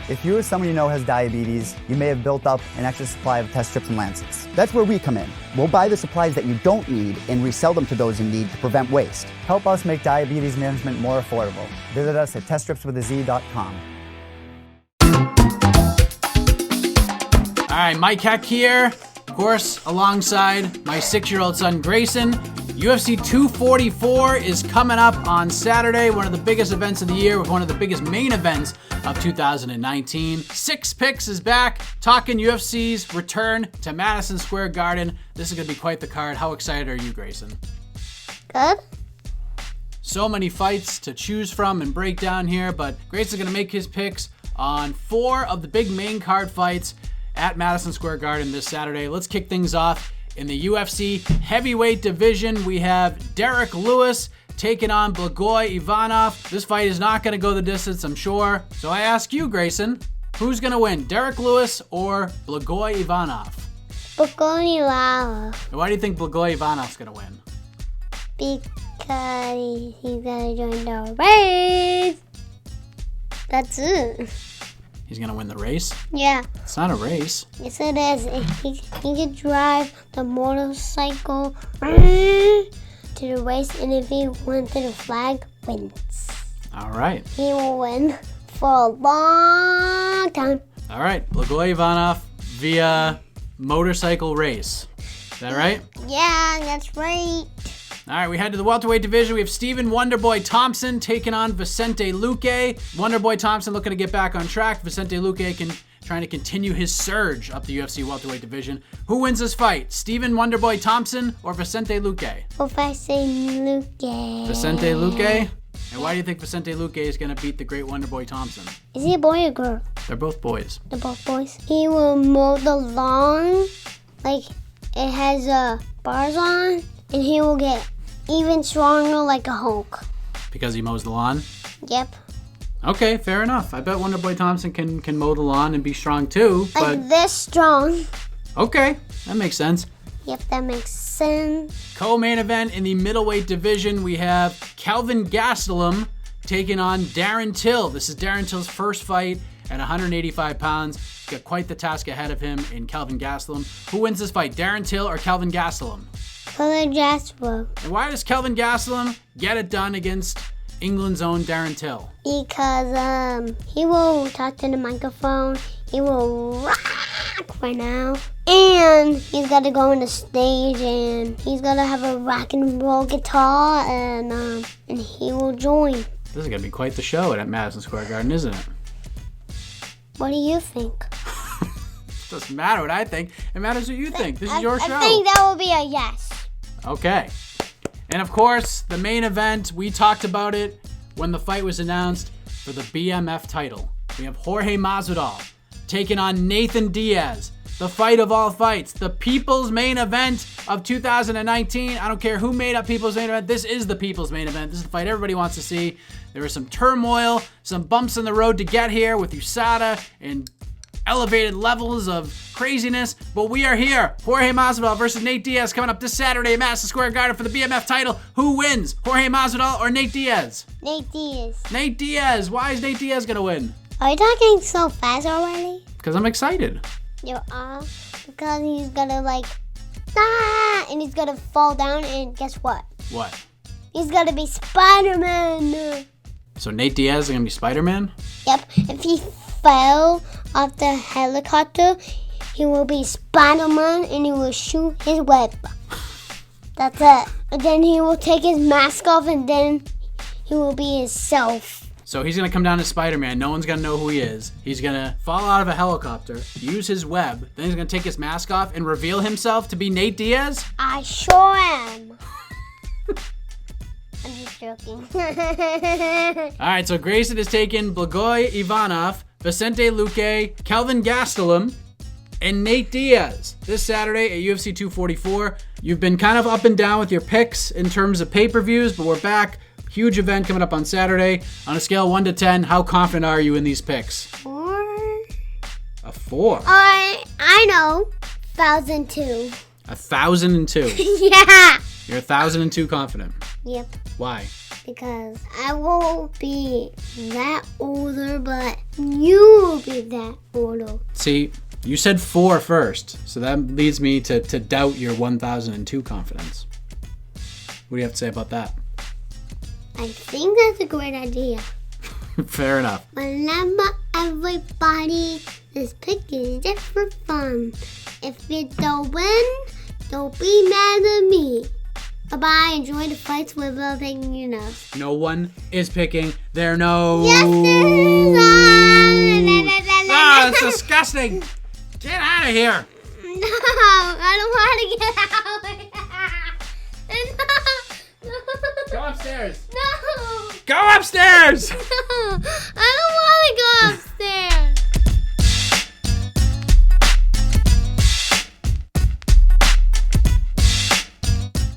If you or someone you know has diabetes, you may have built up an extra supply of test strips and lancets. That's where we come in. We'll buy the supplies that you don't need and resell them to those in need to prevent waste. Help us make diabetes management more affordable. Visit us at teststripswithaz.com. All right, Mike Heck here, of course, alongside my 6-year-old son, Grayson. UFC 244 is coming up on Saturday, one of the biggest events of the year, with one of the biggest main events of 2019. Six Picks is back, talking UFC's return to Madison Square Garden. This is going to be quite the card. How excited are you, Grayson? Good. So many fights to choose from and break down here, but Grayson's going to make his picks on 4 of the big main card fights at Madison Square Garden this Saturday. Let's kick things off. In the UFC heavyweight division, we have Derek Lewis taking on Blagoy Ivanov. This fight is not going to go the distance, I'm sure. So I ask you, Grayson, who's going to win, Derek Lewis or Blagoy Ivanov? Blagoy Ivanov. Why do you think Blagoy Ivanov's going to win? Because he's going to join the race. That's it. He's going to win the race? Yeah. It's not a race. Yes, it is. He can drive the motorcycle to the race, and if he wins to the flag, wins. All right. He will win for a long time. All right. Blagoy Ivanov via motorcycle race. Is that right? Yeah, that's right. All right, we head to the welterweight division. We have Stephen Wonderboy Thompson taking on Vicente Luque. Wonderboy Thompson looking to get back on track. Vicente Luque trying to continue his surge up the UFC welterweight division. Who wins this fight? Stephen Wonderboy Thompson or Vicente Luque? Professor Luque. Vicente Luque? And why do you think Vicente Luque is going to beat the great Wonderboy Thompson? Is he a boy or girl? They're both boys. They're both boys. He will mow the lawn like it has bars on, and he will get even stronger like a Hulk. Because he mows the lawn? Yep. Okay, fair enough. I bet Wonderboy Thompson can mow the lawn and be strong too. Like this strong. Okay, that makes sense. Yep, that makes sense. Co-main event in the middleweight division, we have Kelvin Gastelum taking on Darren Till. This is Darren Till's first fight at 185 pounds. He's got quite the task ahead of him in Kelvin Gastelum. Who wins this fight, Darren Till or Kelvin Gastelum? Kelvin Gastelum. And why does Kelvin Gastelum get it done against England's own Darren Till? Because he will talk to the microphone. He will rock right now. And he's got to go on the stage, and he's got to have a rock and roll guitar, and he will join. This is going to be quite the show at Madison Square Garden, isn't it? What do you think? Doesn't matter what I think. It matters what you think. This is your show. I think that will be a yes. Okay. And of course, the main event, we talked about it when the fight was announced for the BMF title. We have Jorge Masvidal taking on Nathan Diaz. The fight of all fights. The people's main event of 2019. I don't care who made up people's main event. This is the people's main event. This is the fight everybody wants to see. There was some turmoil, some bumps in the road to get here with USADA and elevated levels of craziness, but we are here. Jorge Masvidal versus Nate Diaz coming up this Saturday at Madison Square Garden for the BMF title. Who wins, Jorge Masvidal or Nate Diaz? Nate Diaz. Nate Diaz. Why is Nate Diaz gonna win? Are you talking so fast already? Because I'm excited. You are? Because he's gonna and he's gonna fall down, and guess what? What? He's gonna be Spider-Man. So Nate Diaz is gonna be Spider-Man? Yep. If he fell off the helicopter, he will be Spider-Man, and he will shoot his web. That's it. And then he will take his mask off, and then he will be himself. So he's going to come down as Spider-Man. No one's going to know who he is. He's going to fall out of a helicopter, use his web, then he's going to take his mask off and reveal himself to be Nate Diaz? I sure am. I'm just joking. All right, so Grayson is taking Blagoy Ivanov, Vicente Luque, Kelvin Gastelum, and Nate Diaz this Saturday at UFC 244. You've been kind of up and down with your picks in terms of pay-per-views, but we're back. Huge event coming up on Saturday. On a scale of 1 to 10, how confident are you in these picks? 4. A 4? I know. 1,002. 1,002. Yeah. You're 1,002 confident. Yep. Why? because I won't be that older, but you will be that older. See, you said 4 first, so that leads me to doubt your 1002 confidence. What do you have to say about that? I think that's a great idea. Fair enough. Remember, everybody, this pick is just for fun. If you don't win, don't be mad at me. Bye-bye. Enjoy the fights without picking your nose. No one is picking their nose. Yes, there is. Ah, that's disgusting. Get out of here. No, I don't want to get out. No. Go upstairs. No. Go upstairs. No. I don't